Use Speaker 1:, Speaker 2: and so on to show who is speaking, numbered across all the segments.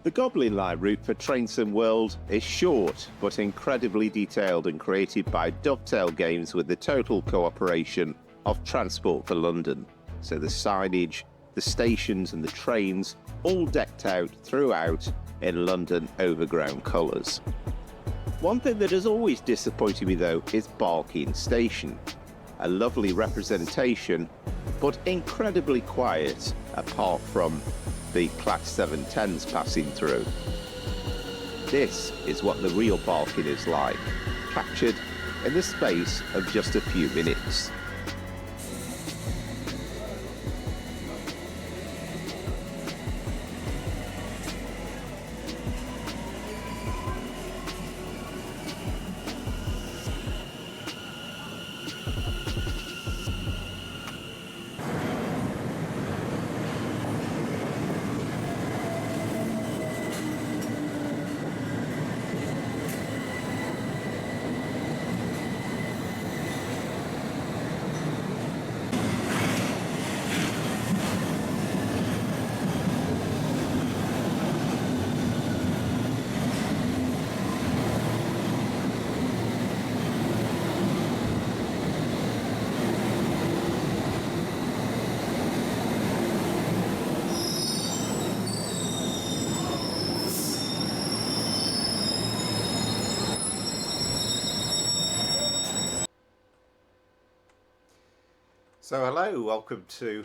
Speaker 1: The Goblin Line route for Trainson World is short but incredibly detailed and created by Dovetail Games with the total cooperation of Transport for London. So the signage, the stations and the trains all decked out throughout in London overground colours. One thing that has always disappointed me though is Barking Station. A lovely representation but incredibly quiet apart from the Class 710s passing through. This is what the real Barking is like, captured in the space of just a few minutes. So hello, welcome to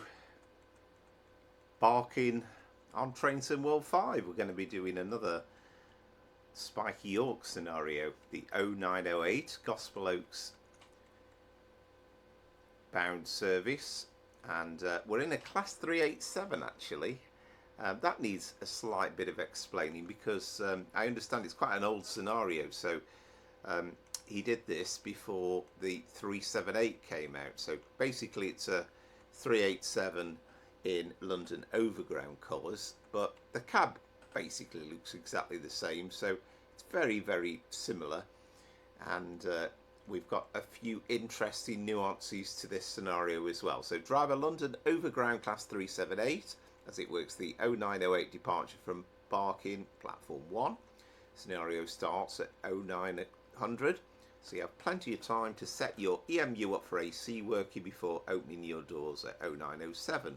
Speaker 1: Barking on Trainson World 5. We're going to be doing another Spikey York scenario, the 0908 Gospel Oaks bound service, and we're in a Class 387 actually. That needs a slight bit of explaining because I understand it's quite an old scenario, so he did this before the 378 came out. So basically it's a 387 in London overground colours, but the cab basically looks exactly the same, so it's very, very similar. And we've got a few interesting nuances to this scenario as well. So driver London overground Class 378 as it works the 0908 departure from Barking platform 1. Scenario starts at 0900. So you have plenty of time to set your EMU up for AC working before opening your doors at 0907.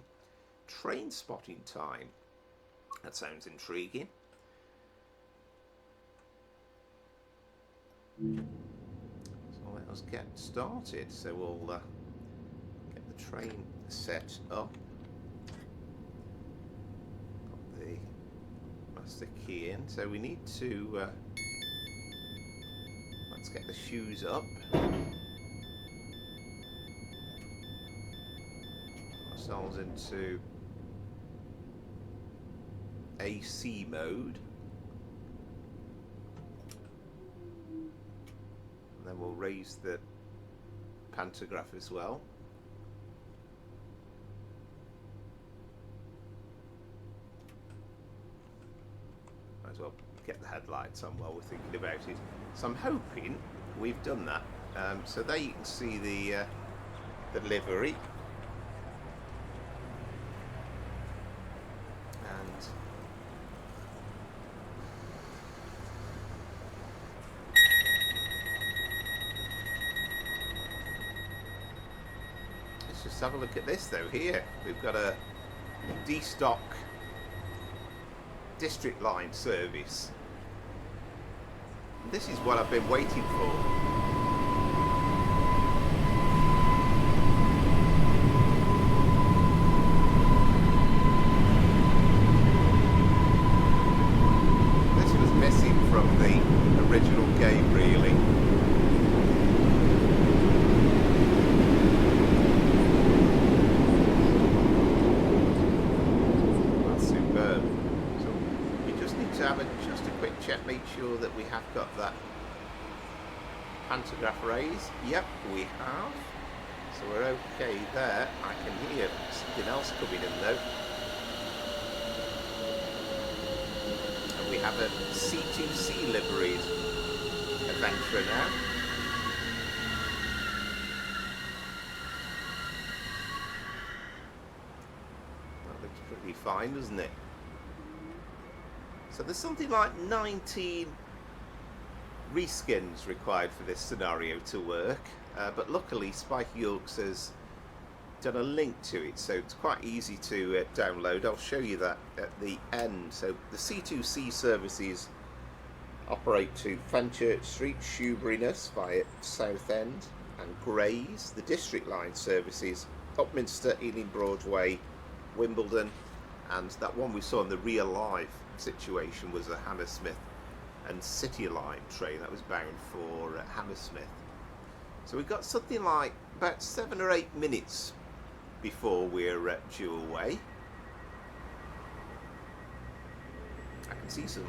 Speaker 1: Train spotting time. That sounds intriguing. So let us get started. So we'll get the train set up. Put the master key in. So we need to let's get the shoes up. Ourselves into AC mode. And then we'll raise the pantograph as well. Might as well get the headlights on while we're thinking about it. So I'm hoping we've done that. So there you can see the livery. And let's just have a look at this though. Here we've got a D-Stock District Line service. This is what I've been waiting for. This was missing from the original game, really. have got that pantograph raised. Yep, we have. So we're okay there. I can hear something else coming in though. And we have a C2C liveried adventurer now. That looks pretty fine, doesn't it? So there's something like 19 reskins required for this scenario to work, but luckily Spikey Yorks has done a link to it, so it's quite easy to download. I'll show you that at the end. So the C2C services operate to Fenchurch Street, Shoeburyness via Southend and Grays. The District Line services Upminster, Ealing Broadway, Wimbledon, and that one we saw in the real life situation was a Hammersmith and City Line train that was bound for Hammersmith. So we've got something like about 7 or 8 minutes before we're due away. I can see some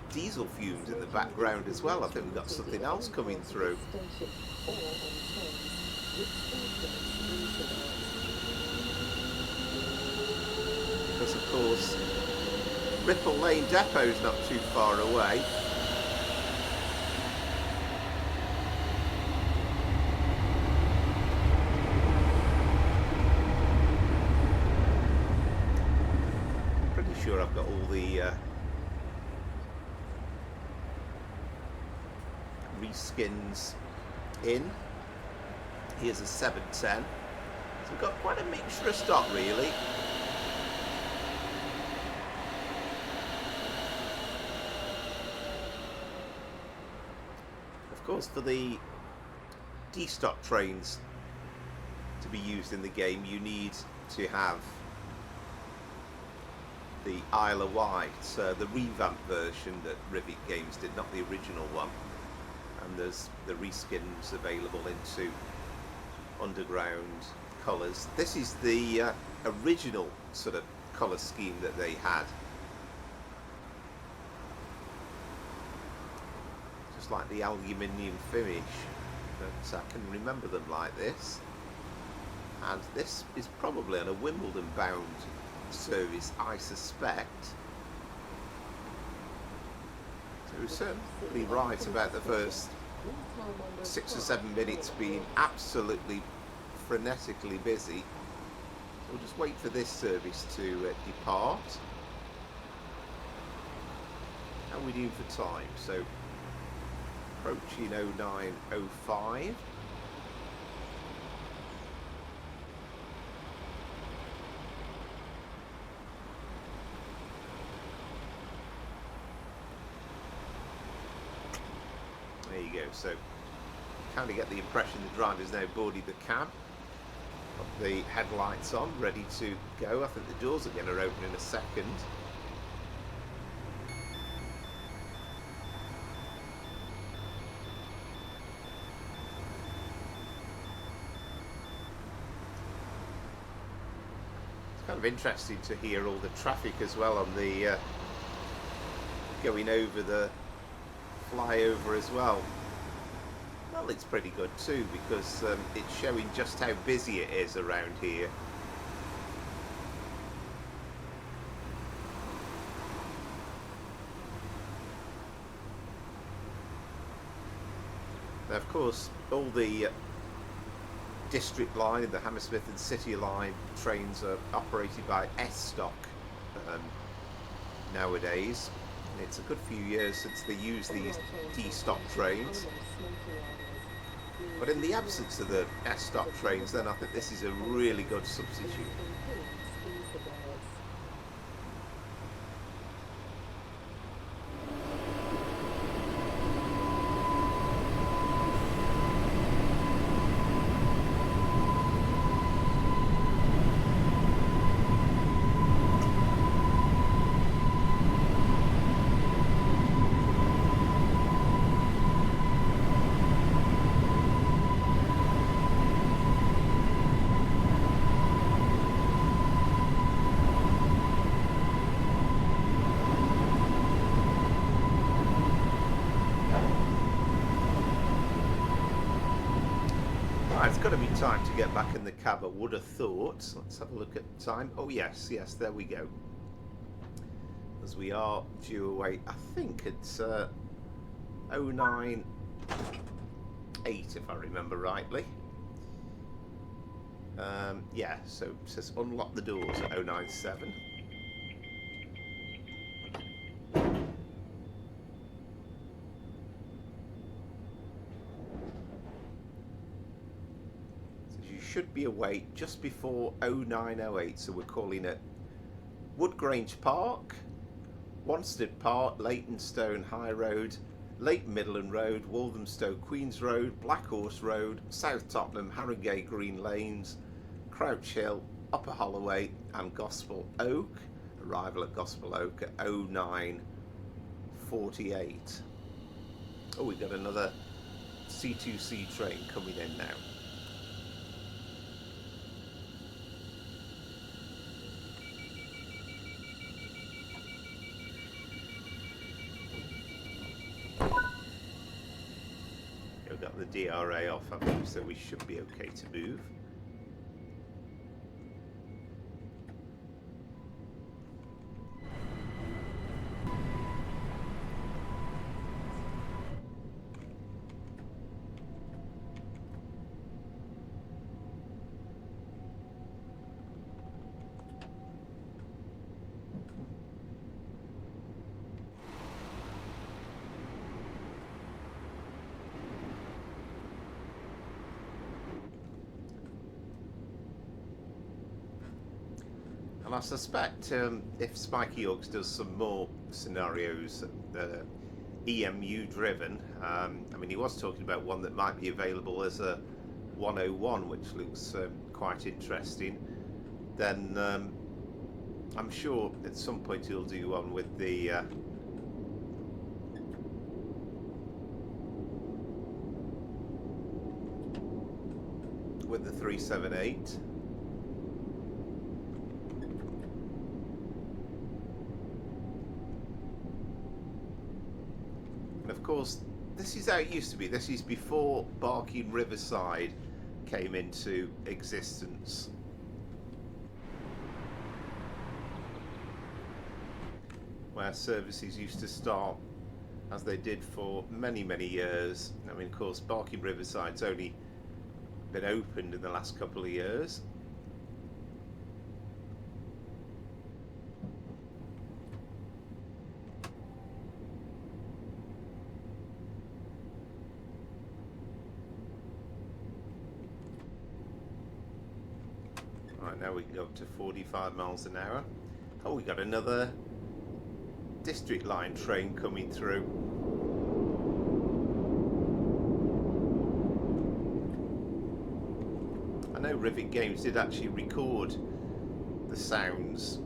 Speaker 1: diesel fumes in the background as well. I think we've got something else coming through. Because of course Ripple Lane Depot's not too far away. Pretty sure I've got all the reskins in. Here's a 710. So we've got quite a mixture of stock really. Of course, for the destock trains to be used in the game, you need to have the Isle of Wight, the revamped version that Rivet Games did, not the original one. And there's the reskins available into underground colours. This is the original sort of colour scheme that they had. Just like the aluminium finish, but I can remember them like this. And this is probably on a Wimbledon bound service, I suspect. So we're certainly right about the first 6 or 7 minutes being absolutely frenetically busy. We'll just wait for this service to depart. How are we doing for time? So approaching 09:05. There you go. So kind of get the impression the driver's now boarded the cab. Got the headlights on, ready to go. I think the doors are going to open in a second. It's kind of interesting to hear all the traffic as well on the going over the flyover as well. Well, it's pretty good too, because it's showing just how busy it is around here. Now, of course, all the District Line, the Hammersmith and City Line trains are operated by S-Stock nowadays. It's a good few years since they used these D-Stock trains. But in the absence of the S-Stock trains, then I think this is a really good substitute. Right, it's got to be time to get back in the cab, I would have thought. Let's have a look at time. Oh yes, yes, there we go. As we are due away, I think it's 098 if I remember rightly. Yeah, so it says unlock the doors at 097. Should be away just before 0908, so we're calling it Woodgrange Park, Wanstead Park, Leytonstone High Road, Leyton Midland Road, Walthamstow Queens Road, Blackhorse Road, South Tottenham, Harringay Green Lanes, Crouch Hill, Upper Holloway and Gospel Oak. Arrival at Gospel Oak at 0948. Oh, we've got another C2C train coming in now. We've got the DRA off, I think, so we should be okay to move. And I suspect if Spikey does some more scenarios that are EMU driven, I mean, he was talking about one that might be available as a 101, which looks quite interesting, then I'm sure at some point he'll do one with the with the 378. And of course, this is how it used to be. This is before Barking Riverside came into existence. Where services used to start as they did for many, many years. I mean, of course, Barking Riverside's only been opened in the last couple of years. Right, now we can go up to 45 miles an hour. Oh, we got another District Line train coming through. I know Rivet Games did actually record the sounds.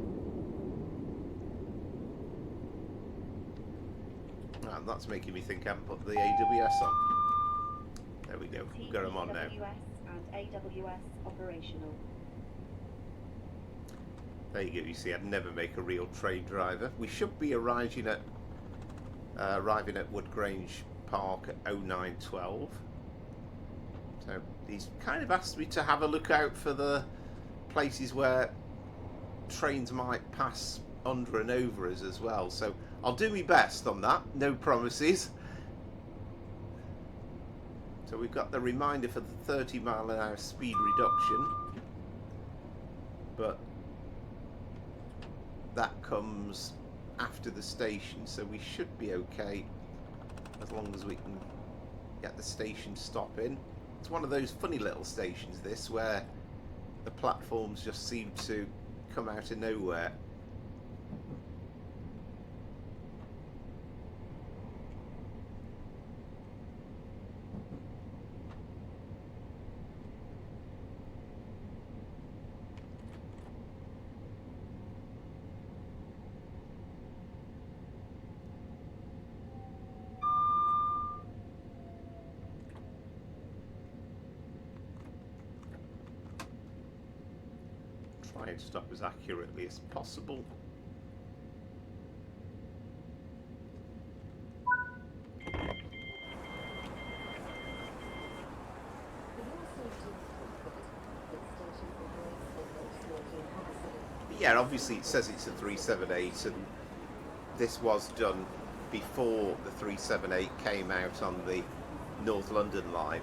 Speaker 1: And that's making me think I haven't put the AWS on. There we go, we've got them on now.
Speaker 2: TSW5 and AWS operational.
Speaker 1: There you go, you see I'd never make a real train driver. We should be arriving at Woodgrange Park at 0912. So he's kind of asked me to have a look out for the places where trains might pass under and over us as well. So I'll do my best on that, no promises. So we've got the reminder for the 30 mile an hour speed reduction. But that comes after the station, so we should be okay as long as we can get the station stop in. It's one of those funny little stations, this, where the platforms just seem to come out of nowhere. Try and stop as accurately as possible.
Speaker 2: For your safety
Speaker 1: yeah, obviously it says it's a 378, and this was done before the 378 came out on the North London line.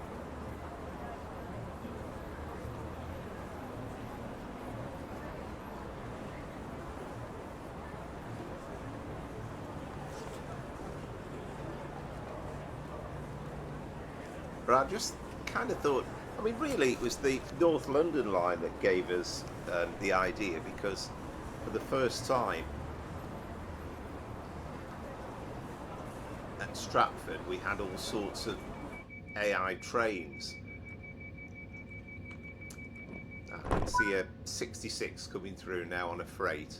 Speaker 1: But I just kind of thought, I mean, really, it was the North London line that gave us the idea, because for the first time at Stratford, we had all sorts of AI trains. I can see a 66 coming through now on a freight.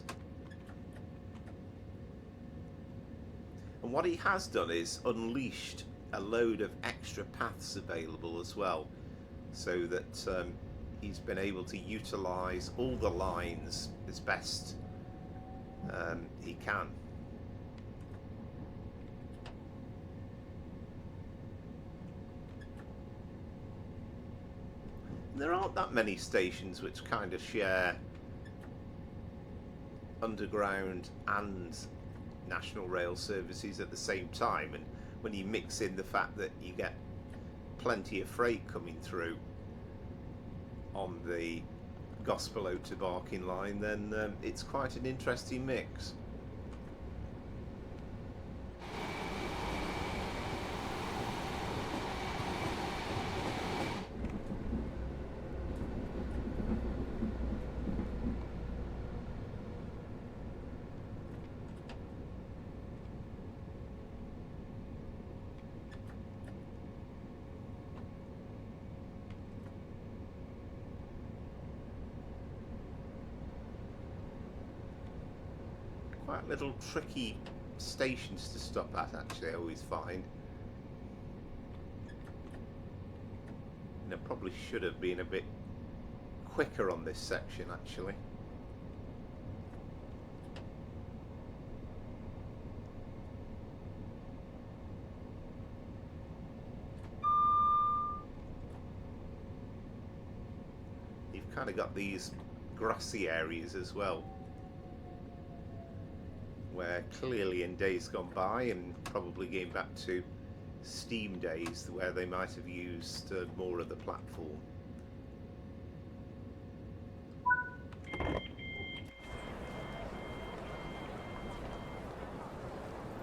Speaker 1: And what he has done is unleashed a load of extra paths available as well, so that he's been able to utilise all the lines as best he can. And there aren't that many stations which kind of share underground and national rail services at the same time, and when you mix in the fact that you get plenty of freight coming through on the Gospel to Barking line, then it's quite an interesting mix. Quite little tricky stations to stop at, actually, I always find. And I probably should have been a bit quicker on this section, actually. You've kind of got these grassy areas as well, where clearly in days gone by, and probably going back to Steam days, where they might have used more of the platform.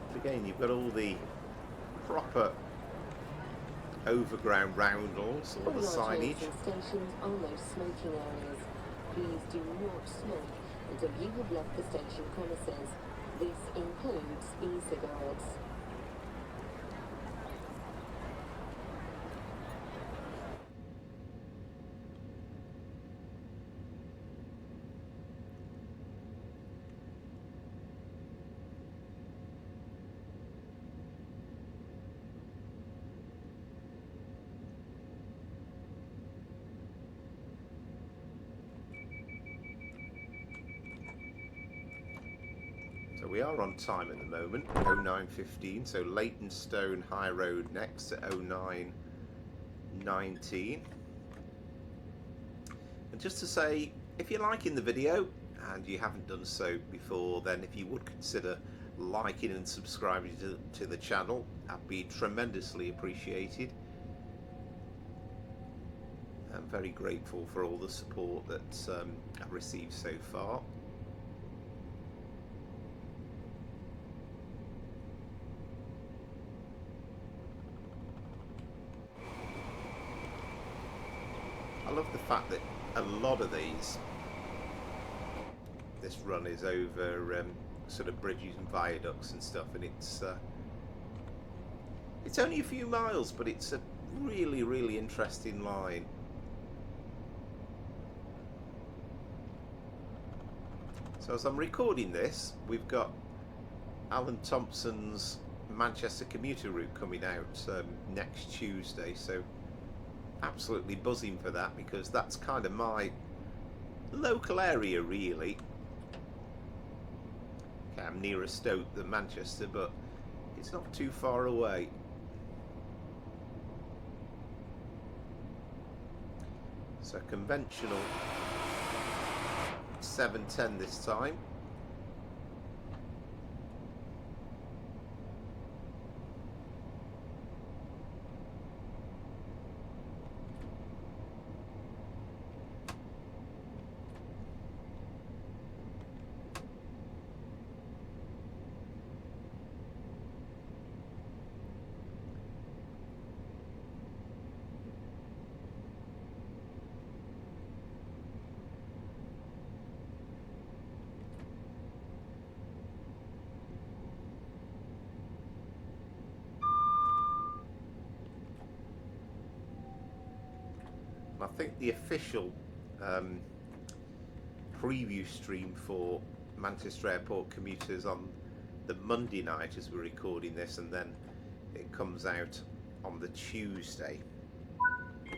Speaker 1: But again, you've got all the proper overground roundels, all the signage.
Speaker 3: Stations are no smoking areas. Please do not smoke until you have left the station premises. This includes e-cigarettes.
Speaker 1: So we are on time at the moment, 09:15. So Leytonstone High Road next at 09:19. And just to say, if you're liking the video and you haven't done so before, then if you would consider liking and subscribing to the channel, that'd be tremendously appreciated. I'm very grateful for all the support that I've received so far. I love the fact that a lot of this run is over sort of bridges and viaducts and stuff, and it's only a few miles, but it's a really, really interesting line. So as I'm recording this, we've got Alan Thompson's Manchester commuter route coming out next Tuesday, so absolutely buzzing for that, because that's kind of my local area, really. Okay, I'm nearer Stoke than Manchester, but it's not too far away. So conventional 7:10 this time. I think the official preview stream for Manchester Airport commuters on the Monday night as we're recording this, and then it comes out on the Tuesday.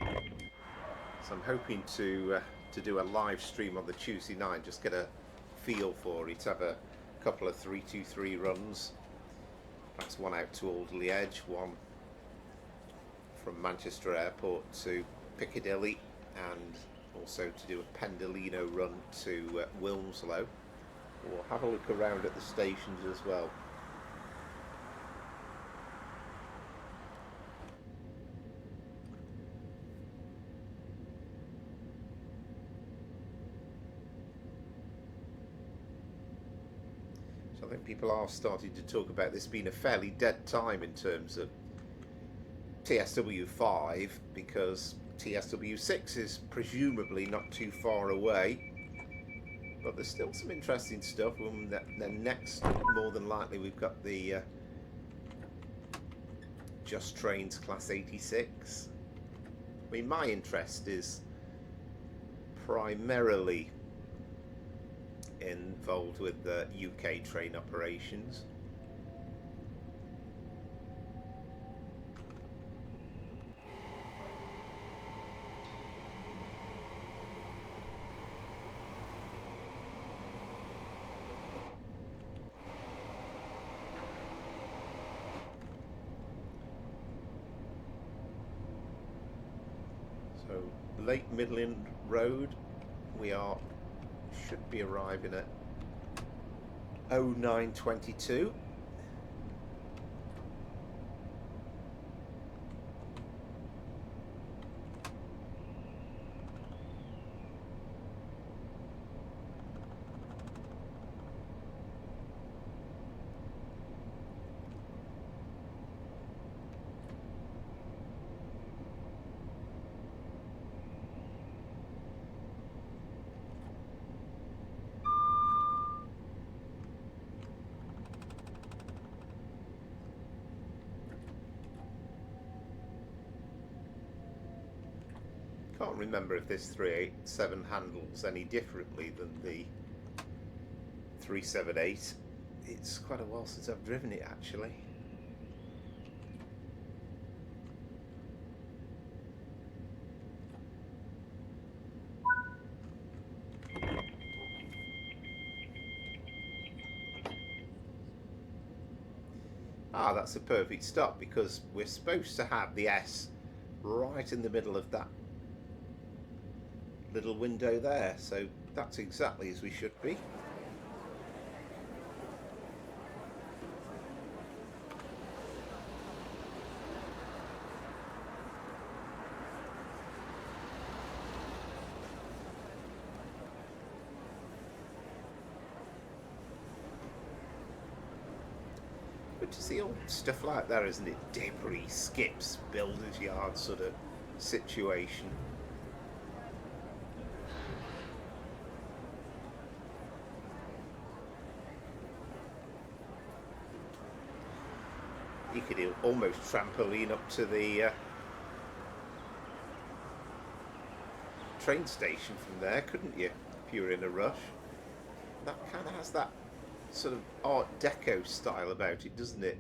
Speaker 1: So I'm hoping to do a live stream on the Tuesday night, just get a feel for it, have a couple of 323 runs, perhaps one out to Alderley Edge, one from Manchester Airport to Piccadilly, and also to do a Pendolino run to Wilmslow. We'll have a look around at the stations as well. So I think people are starting to talk about this being a fairly dead time in terms of TSW5, because TSW6 is presumably not too far away, but there's still some interesting stuff. Then next, more than likely, we've got the Just Trains Class 86. I mean, my interest is primarily involved with the UK train operations. So, Late Midland Road, we should be arriving at 09:22. Can't remember if this 387 handles any differently than the 378. It's quite a while since I've driven it, actually. Ah, that's a perfect stop, because we're supposed to have the S right in the middle of that little window there, so that's exactly as we should be. Good to see all stuff like that, isn't it? Debris, skips, builder's yard sort of situation. You could almost trampoline up to the train station from there, couldn't you, if you were in a rush? That kind of has that sort of Art Deco style about it, doesn't it?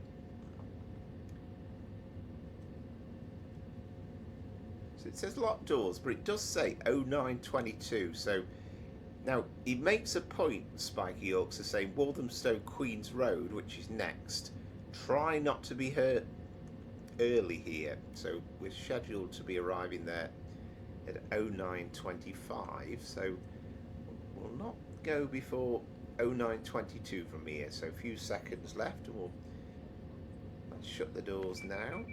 Speaker 1: So it says locked doors, but it does say 09:22. So now he makes a point, Spikey Yorks, of saying Walthamstow Queen's Road, which is next. Try not to be hurt early here. So we're scheduled to be arriving there at 09:25. So we'll not go before 0922 from here, so a few seconds left, and let's shut the doors now.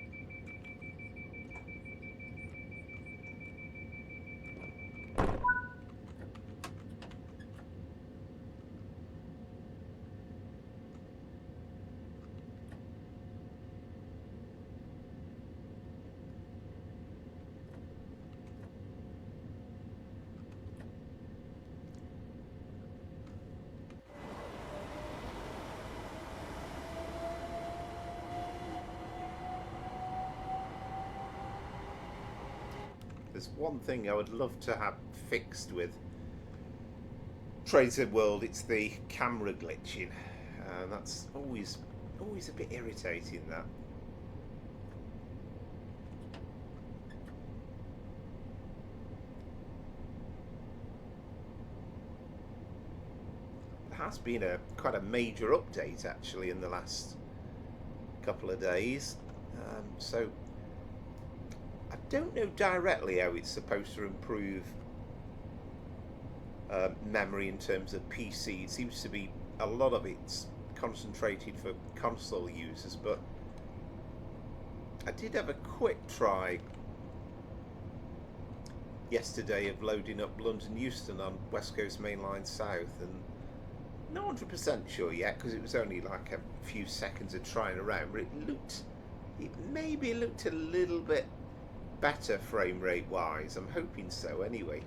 Speaker 1: There's one thing I would love to have fixed with Trader World. It's the camera glitching. That's always a bit irritating, that. There has been quite a major update actually in the last couple of days, so I don't know directly how it's supposed to improve memory in terms of PC. It seems to be a lot of it's concentrated for console users, but I did have a quick try yesterday of loading up London Euston on West Coast Main Line South, and not 100% sure yet because it was only like a few seconds of trying around, but it maybe looked a little bit better frame rate wise. I'm hoping so anyway.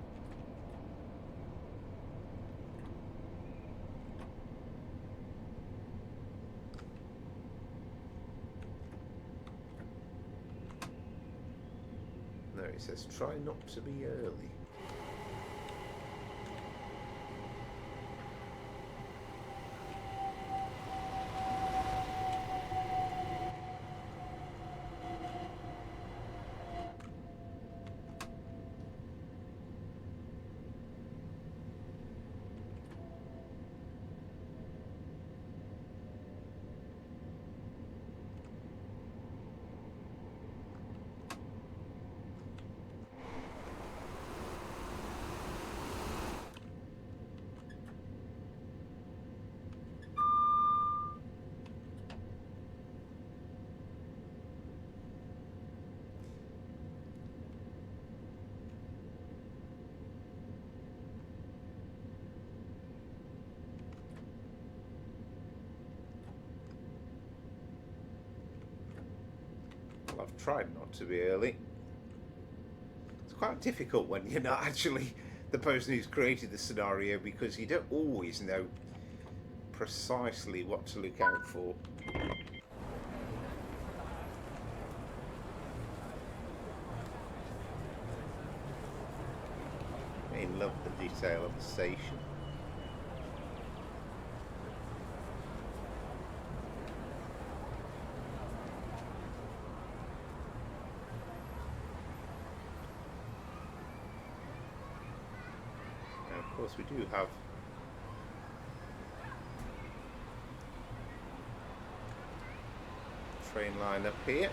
Speaker 1: No, it says try not to be early. I've tried not to be early. It's quite difficult when you're not actually the person who's created the scenario, because you don't always know precisely what to look out for. I love the detail of the station. Of course, we do have train line up here.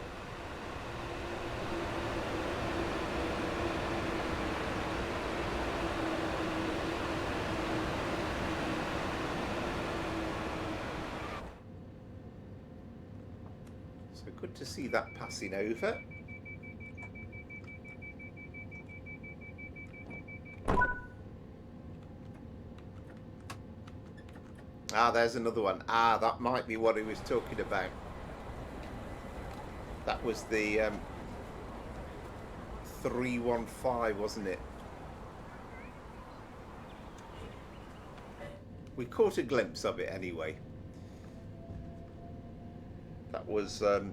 Speaker 1: So good to see that passing over. Ah, there's another one. Ah, that might be what he was talking about. That was the 315, wasn't it? We caught a glimpse of it anyway. That was a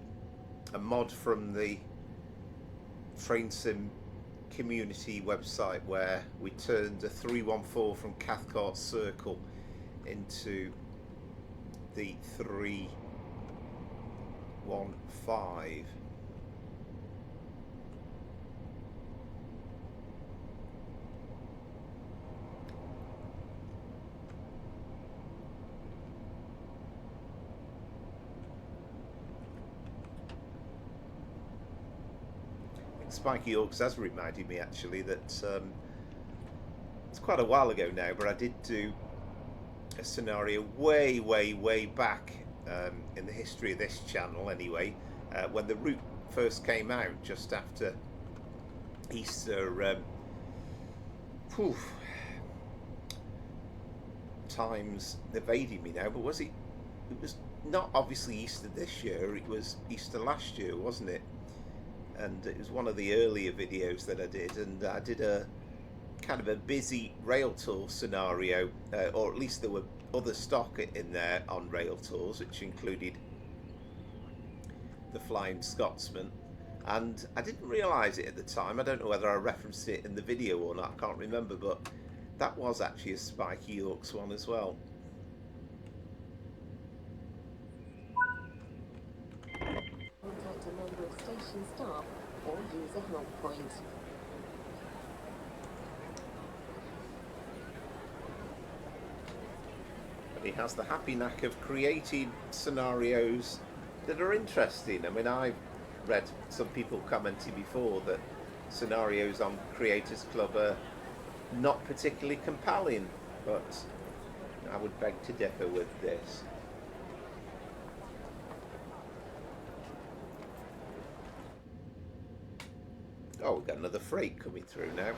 Speaker 1: mod from the Train Sim community website where we turned a 314 from Cathcart Circle into the 315. Spikey Orcs has reminded me actually that it's quite a while ago now, but I did do a scenario way back in the history of this channel anyway, when the route first came out just after Easter. Whew, time's evading me now, but was it was not obviously Easter this year, it was Easter last year, wasn't it? And it was one of the earlier videos that I did, and I did a kind of a busy rail tour scenario, or at least there were other stock in there on rail tours, which included the Flying Scotsman, and I didn't realise it at the time. I don't know whether I referenced it in the video or not, I can't remember, but that was actually a Spikey Yorks one as well.
Speaker 3: Contact a member of station staff or use a help point.
Speaker 1: But he has the happy knack of creating scenarios that are interesting. I mean, I've read some people commenting before that scenarios on Creators Club are not particularly compelling, but I would beg to differ with this. Oh, we've got another freight coming through now.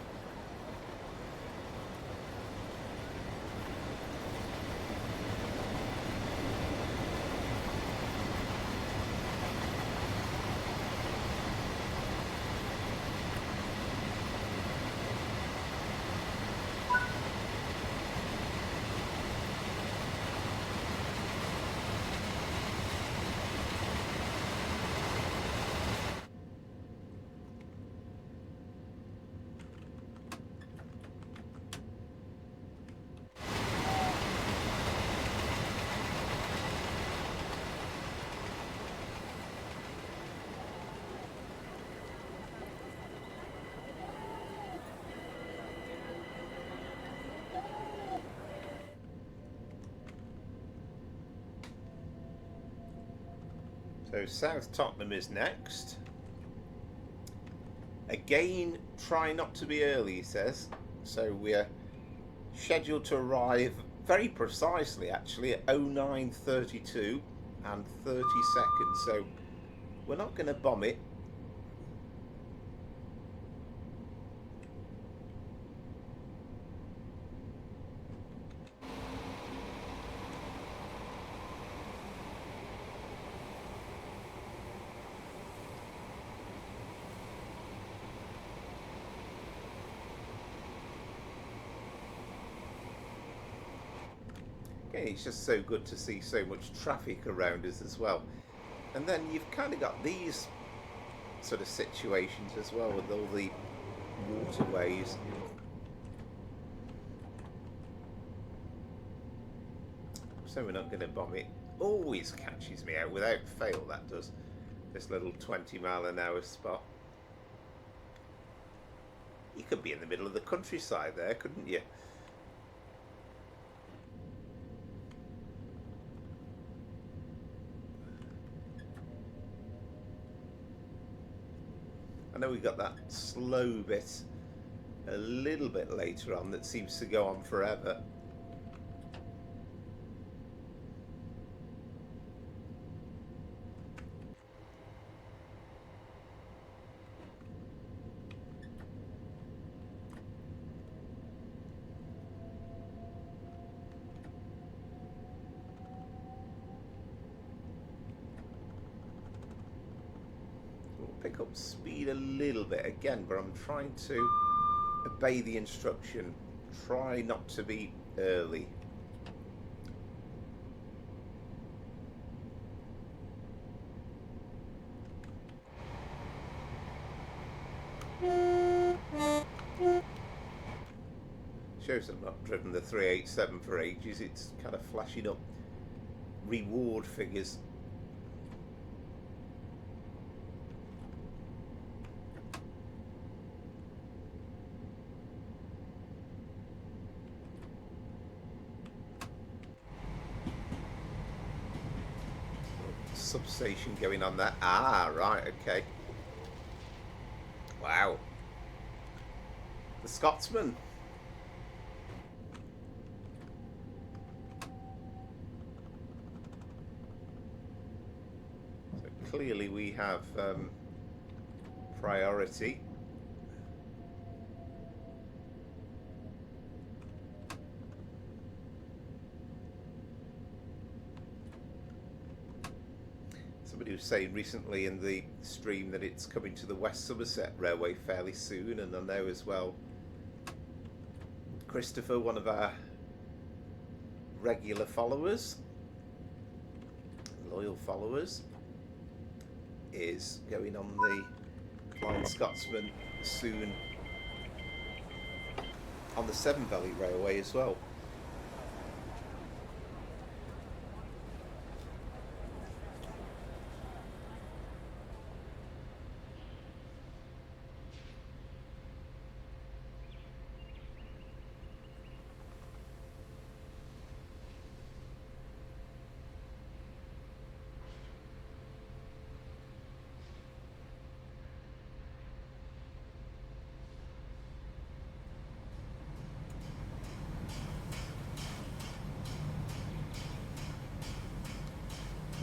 Speaker 1: So South Tottenham is next. Again, try not to be early, he says. So we're scheduled to arrive very precisely, actually, at 09:32 and 30 seconds. So we're not going to bomb it. It's just so good to see so much traffic around us as well. And then you've kind of got these sort of situations as well with all the waterways. So we're not going to bomb it. Always catches me out without fail, that does. This little 20-mile-an-hour spot. You could be in the middle of the countryside there, couldn't you? I know we got that slow bit a little bit later on that seems to go on forever. Pick up speed a little bit again, but I'm trying to obey the instruction. Try not to be early. Shows I've not driven the 387 for ages. It's kind of flashing up reward figures. Substation going on there. Ah, right, okay. Wow. The Scotsman. have priority. Somebody was saying recently in the stream that it's coming to the West Somerset Railway fairly soon, and I know as well Christopher, one of our regular followers, loyal followers, is going on the Flying Scotsman soon on the Severn Valley Railway as well.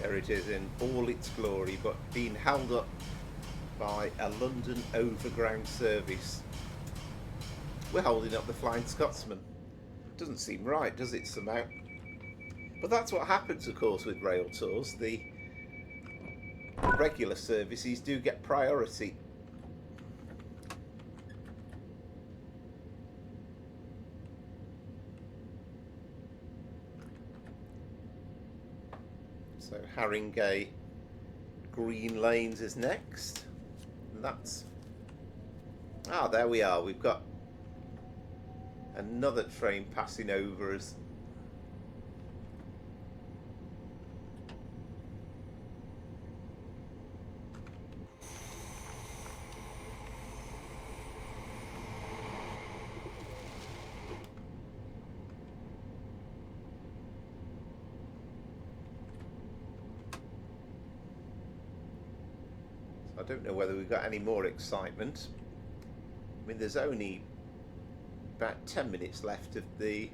Speaker 1: There it is in all its glory, but being held up by a London overground service. We're holding up the Flying Scotsman. Doesn't seem right, does it, somehow? But that's what happens, of course, with rail tours. The regular services do get priority. So Harringay Green Lanes is next. And that's... Ah, there we are. We've got another train passing over us. I don't know whether we've got any more excitement. I mean, there's only about 10 minutes left of the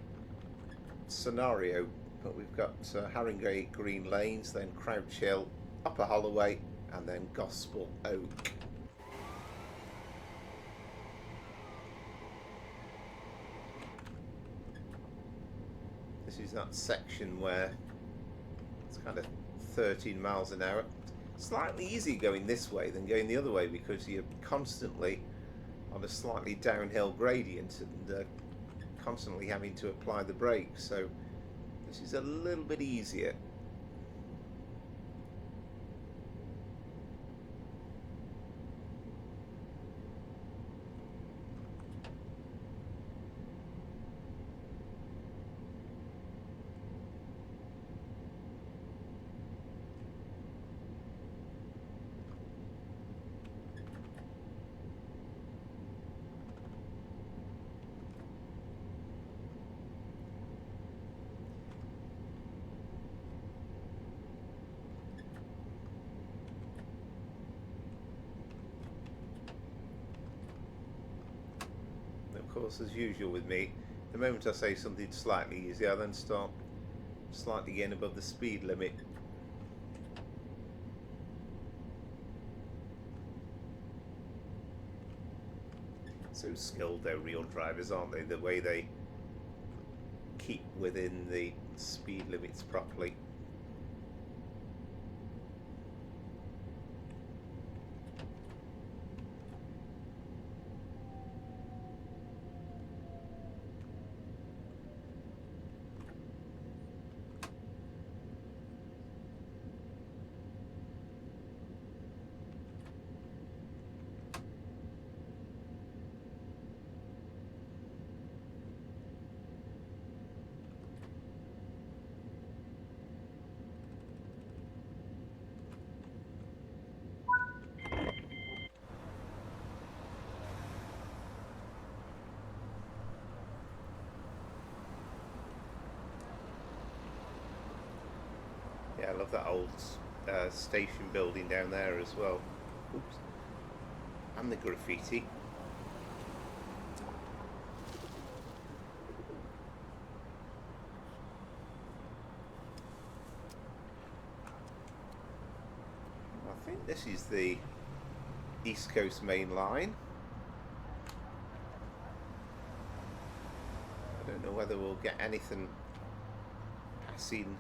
Speaker 1: scenario, but we've got Harringay Green Lanes, then Crouch Hill, Upper Holloway, and then Gospel Oak. This is that section where it's kind of 13 miles an hour. Slightly easier going this way than going the other way because you're constantly on a slightly downhill gradient and constantly having to apply the brakes, so this is a little bit easier. Of course, as usual with me, the moment I say something slightly easy, I then start slightly getting above the speed limit. So skilled, they're real drivers, aren't they? The way they keep within the speed limits properly. Yeah, I love that old station building down there as well. Oops. And the graffiti. I think This is the East Coast Main Line. I don't know whether we'll get anything passing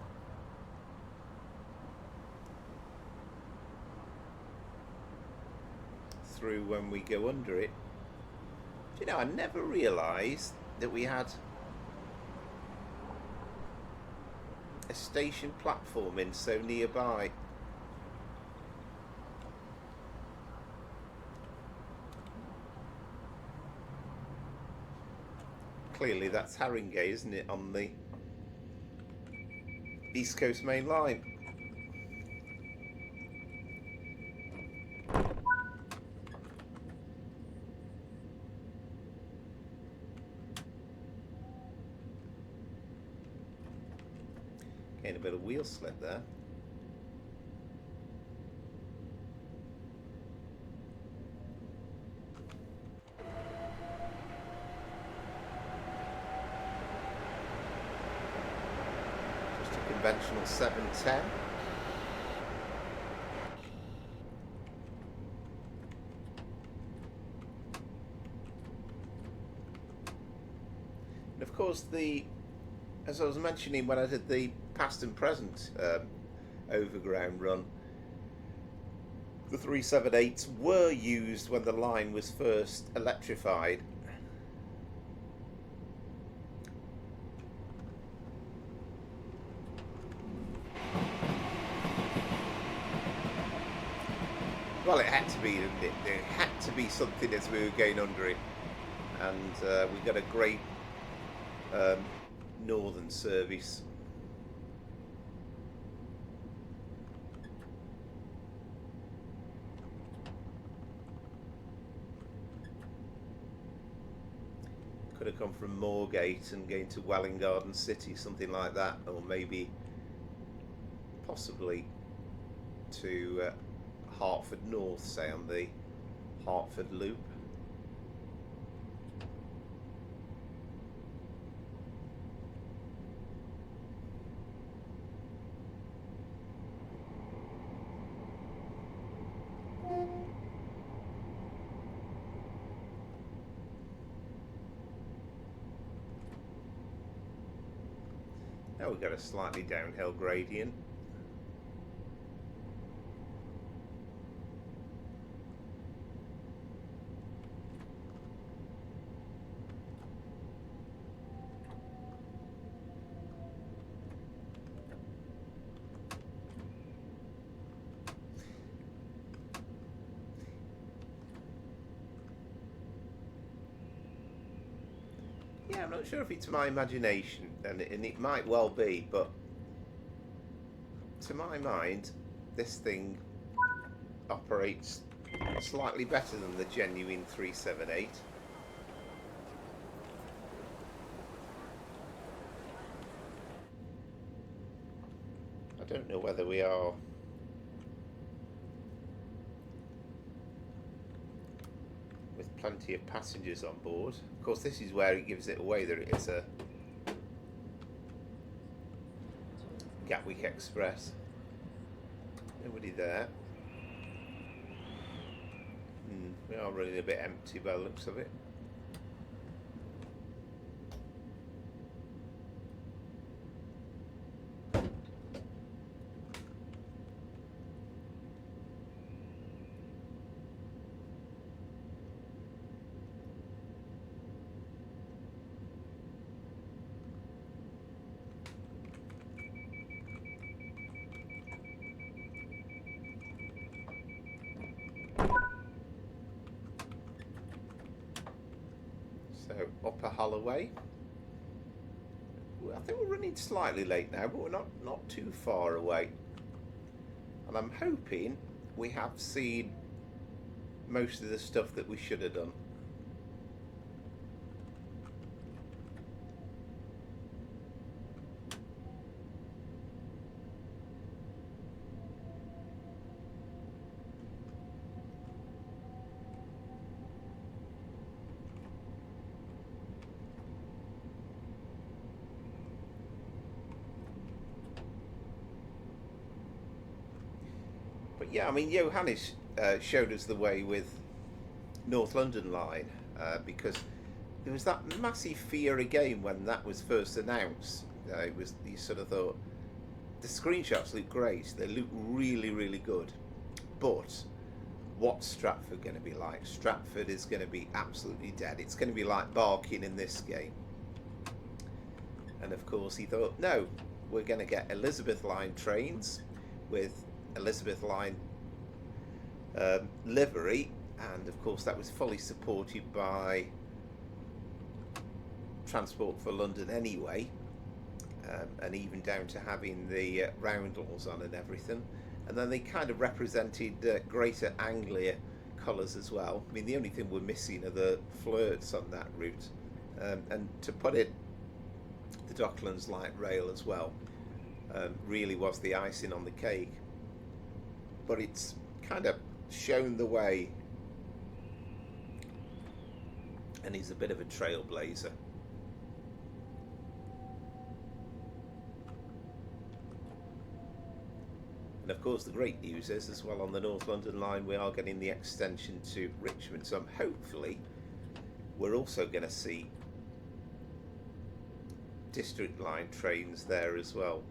Speaker 1: through when we go under it. Do you know, I never realised that we had a station platform in so nearby. Clearly that's Harringay, isn't it, on the East Coast Main Line. Getting a bit of wheel slip there. Conventional 710. And of course, as I was mentioning when I did the past and present overground run, the 378s were used when the line was first electrified. Well, it had to be, didn't it? There had to be something as we were going under it. And we got a great northern service. Could have come from Moorgate and going to Welwyn Garden City, something like that. Or maybe, possibly, to Hertford North, say, on the Hertford Loop. Now we've got a slightly downhill gradient. Yeah, I'm not sure if it's my imagination, and it might well be, but to my mind, this thing operates slightly better than the genuine 378. I don't know whether we are with plenty of passengers on board. Of course, this is where it gives it away that it is a Gatwick Express. Nobody there. We are running a bit empty by the looks of it. So, Upper Holloway. I think we're running slightly late now, but we're not too far away. And I'm hoping we have seen most of the stuff that we should have done. Yeah, I mean, Johannes showed us the way with North London Line because there was that massive fear again when that was first announced. It was, you sort of thought, the screenshots look great, they look really, really good, but what's Stratford going to be like? Stratford is going to be absolutely dead. It's going to be like Barking in this game. And of course he thought, no, we're going to get Elizabeth Line trains with Elizabeth Line livery, and of course that was fully supported by Transport for London anyway, and even down to having the roundels on and everything. And then they kind of represented Greater Anglia colours as well. I mean, the only thing we're missing are the flirts on that route, and to put it, the Docklands Light Rail as well really was the icing on the cake. But it's kind of shown the way, and he's a bit of a trailblazer. And of course the great news is as well, on the North London Line we are getting the extension to Richmond, so hopefully we're also going to see District Line trains there as well.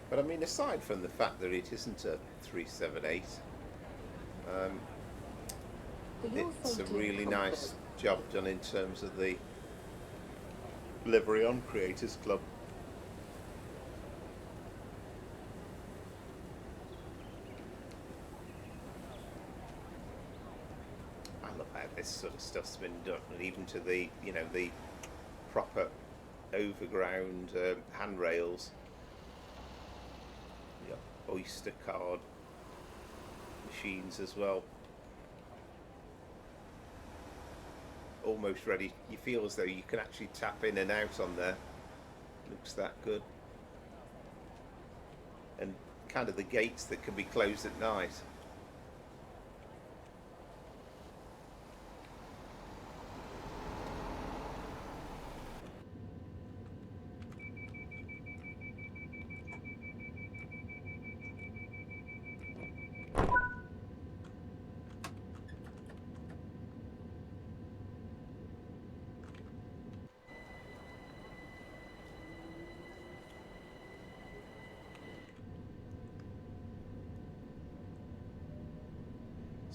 Speaker 1: But I mean, aside from the fact that it isn't a 378, it's a really nice job done in terms of the livery on Creators Club. I love how this sort of stuff's been done, and even to the, you know, the proper overground handrails. Oyster card machines as well. Almost ready. You feel as though you can actually tap in and out on there. Looks that good. And kind of the gates that can be closed at night.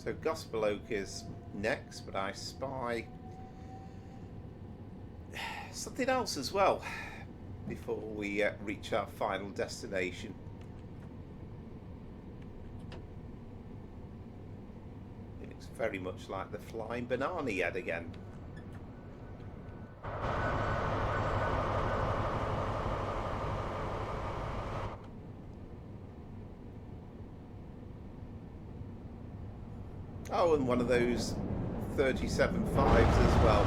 Speaker 1: So Gospel Oak is next, but I spy something else as well before we reach our final destination. It looks very much like the Flying Banana yet again. Oh, and one of those 37.5s as well,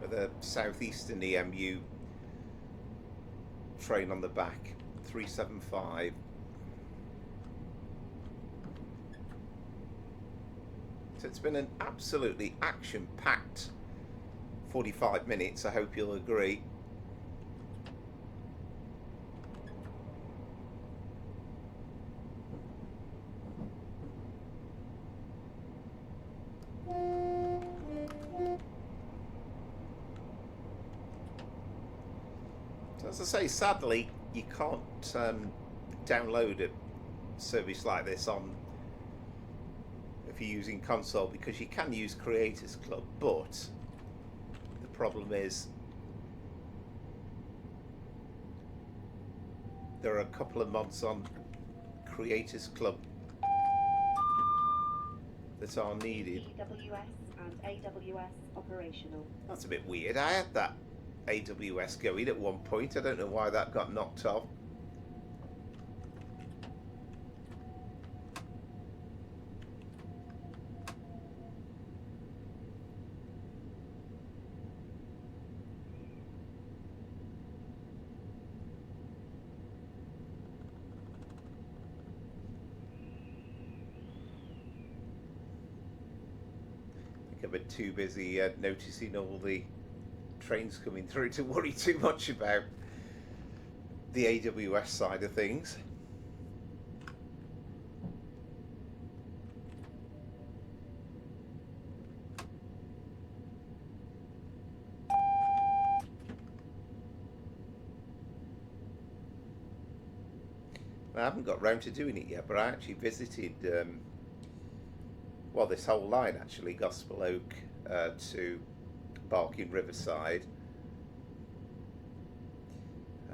Speaker 1: with a Southeastern EMU train on the back, 375. So it's been an absolutely action-packed 45 minutes, I hope you'll agree. As I say, sadly, you can't download a service like this on, if you're using console, because you can use Creators Club, but the problem is there are a couple of mods on Creators Club that are needed.
Speaker 2: TWS and AWS operational.
Speaker 1: That's a bit weird. I had that AWS going at one point. I don't know why that got knocked off. I've been too busy noticing all the trains coming through to worry too much about the AWS side of things. I haven't got round to doing it yet, but I actually visited, well, this whole line actually, Gospel Oak to Barking Riverside.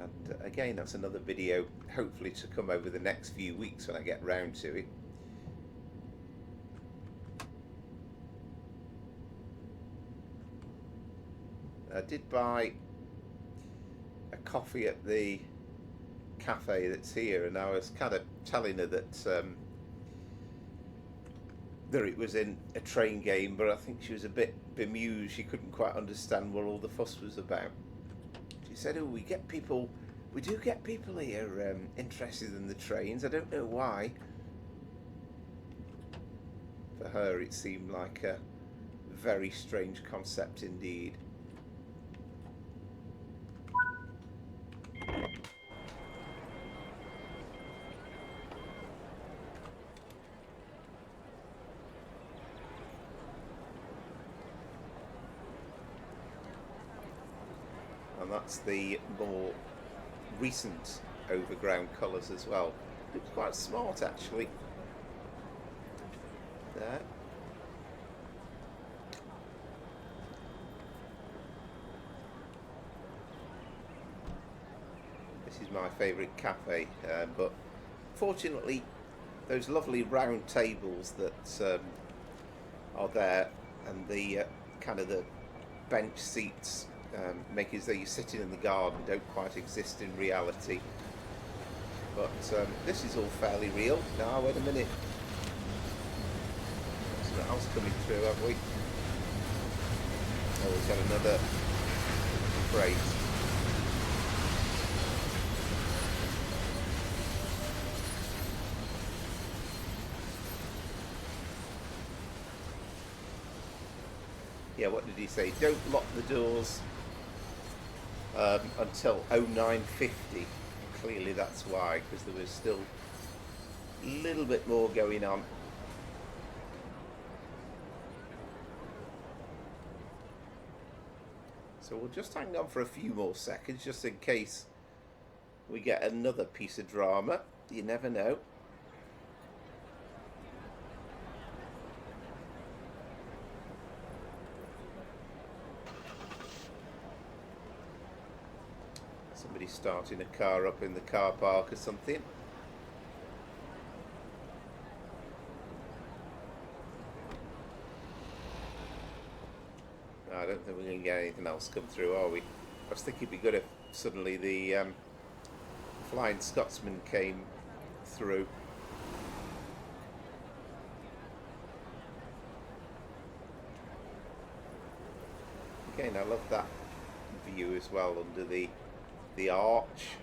Speaker 1: And again, that's another video, hopefully to come over the next few weeks when I get round to it. I did buy a coffee at the cafe that's here, and I was kind of telling her that that it was in a train game, but I think she was a bit bemused. She couldn't quite understand what all the fuss was about. She said, "Oh, we do get people here interested in the trains. I don't know why." For her, it seemed like a very strange concept indeed. And that's the more recent overground colours as well. Looks quite smart actually. There. This is my favourite cafe, but fortunately those lovely round tables that are there, and the kind of the bench seats make it as though you're sitting in the garden, don't quite exist in reality. But this is all fairly real. Now, wait a minute. Something else coming through, have we? Oh, we've got another freight. Yeah, what did he say? Don't lock the doors until 0950. Clearly that's why, because there was still a little bit more going on. So we'll just hang on for a few more seconds, just in case we get another piece of drama. You never know. Somebody starting a car up in the car park or something. No, I don't think we're going to get anything else come through, are we? I was thinking it'd be good if suddenly the flying Scotsman came through. Again, I love that view as well under the arch.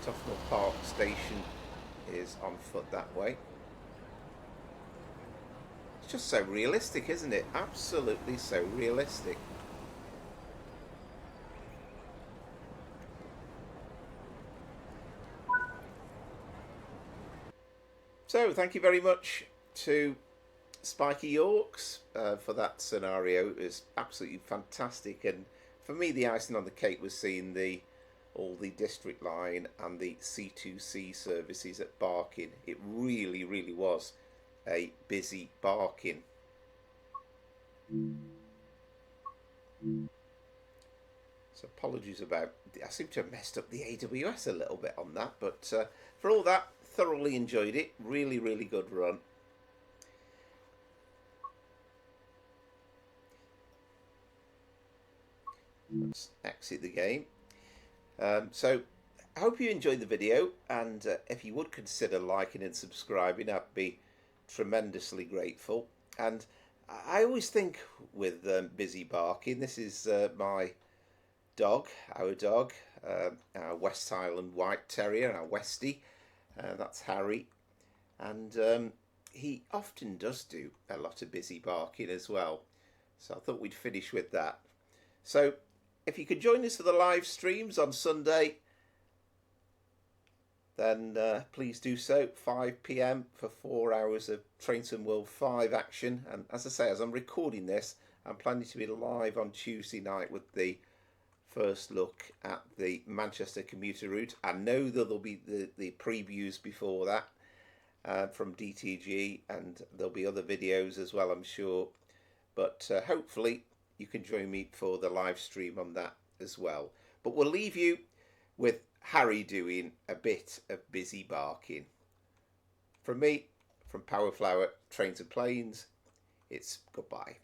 Speaker 1: Tottenham Park Station is on foot that way. It's just so realistic, isn't it? Absolutely so realistic. So, thank you very much to Spikey Yorks for that scenario. It was absolutely fantastic, and for me the icing on the cake was seeing all the district line and the C2C services at Barking. It really, really was a busy Barking. So apologies about, I seem to have messed up the AWS a little bit on that, but for all that, thoroughly enjoyed it. Really, really good run. Let's exit the game. So I hope you enjoyed the video, and if you would consider liking and subscribing, I'd be tremendously grateful. And I always think with Busy Barking, this is my dog, our West Highland White Terrier, our Westie. That's Harry, and he often does do a lot of busy barking as well. So I thought we'd finish with that. So if you could join us for the live streams on Sunday, then please do so. 5 p.m. for 4 hours of Trainton World 5 action. And as I say, as I'm recording this, I'm planning to be live on Tuesday night with the first look at the Manchester commuter route. I know that there'll be the previews before that from DTG, and there'll be other videos as well, I'm sure. But hopefully you can join me for the live stream on that as well. But we'll leave you with Harry doing a bit of busy barking. From me, from Powerflower Trains and Planes, it's goodbye.